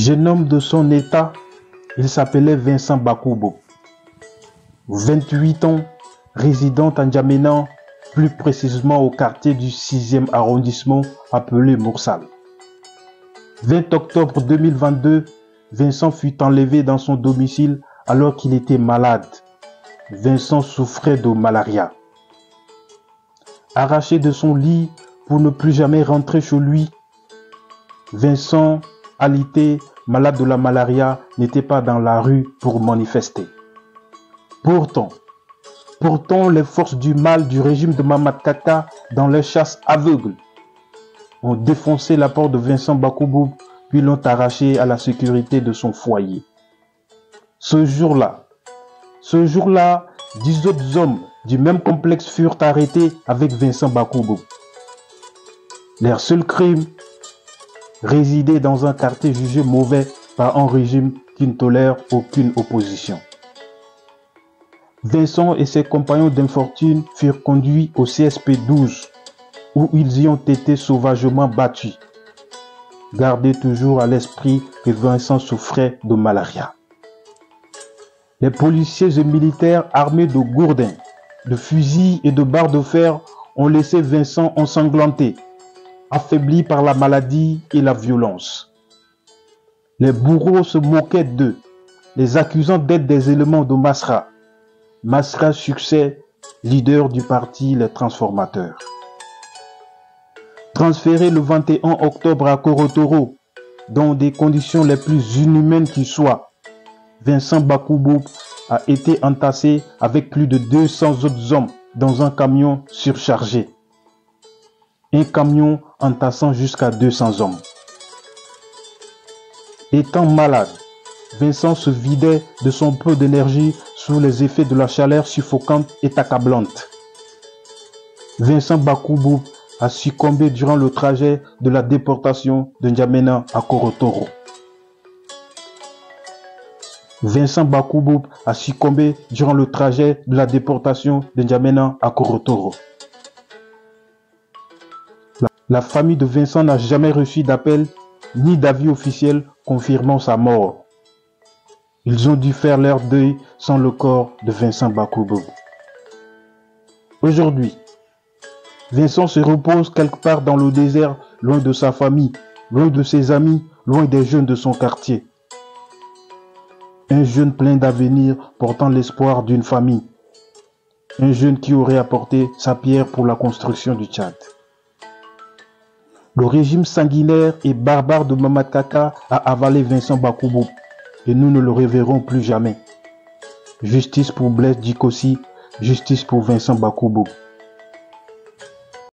Jeune homme de son état, il s'appelait Vincent Bakubo. 28 ans, résident à N'Djamena, plus précisément au quartier du 6e arrondissement appelé Moursal. 20 octobre 2022, Vincent fut enlevé dans son domicile alors qu'il était malade. Vincent souffrait de malaria. Arraché de son lit pour ne plus jamais rentrer chez lui, Vincent, alité, malade de la malaria, n'était pas dans la rue pour manifester. Pourtant, les forces du mal du régime de Mamad Kaka, dans leur chasse aveugle, ont défoncé la porte de Vincent Bakubo, puis l'ont arraché à la sécurité de son foyer. Ce jour-là, 10 autres hommes du même complexe furent arrêtés avec Vincent Bakubo. Leur seul crime, résider dans un quartier jugé mauvais par un régime qui ne tolère aucune opposition. Vincent et ses compagnons d'infortune furent conduits au CSP 12, où ils y ont été sauvagement battus. Gardez toujours à l'esprit que Vincent souffrait de malaria. Les policiers et militaires armés de gourdins, de fusils et de barres de fer ont laissé Vincent ensanglanté, affaibli par la maladie et la violence. Les bourreaux se moquaient d'eux, les accusant d'être des éléments de Masra. Masra Succès, leader du parti Les Transformateurs. Transféré le 21 octobre à Korotoro, dans des conditions les plus inhumaines qui soient, Vincent Bakubo a été entassé avec plus de 200 autres hommes dans un camion surchargé. Un camion entassant jusqu'à 200 hommes. Étant malade, Vincent se vidait de son peu d'énergie sous les effets de la chaleur suffocante et accablante. Vincent Bakubo a succombé durant le trajet de la déportation de N'Djamena à Korotoro. Vincent Bakubo a succombé durant le trajet de la déportation de N'Djamena à Korotoro. La famille de Vincent n'a jamais reçu d'appel ni d'avis officiel confirmant sa mort. Ils ont dû faire leur deuil sans le corps de Vincent Bakubo. Aujourd'hui, Vincent se repose quelque part dans le désert, loin de sa famille, loin de ses amis, loin des jeunes de son quartier. Un jeune plein d'avenir portant l'espoir d'une famille. Un jeune qui aurait apporté sa pierre pour la construction du Tchad. Le régime sanguinaire et barbare de Mamad Kaka a avalé Vincent Bakubo et nous ne le reverrons plus jamais. Justice pour Blaise Djikossi, justice pour Vincent Bakubo.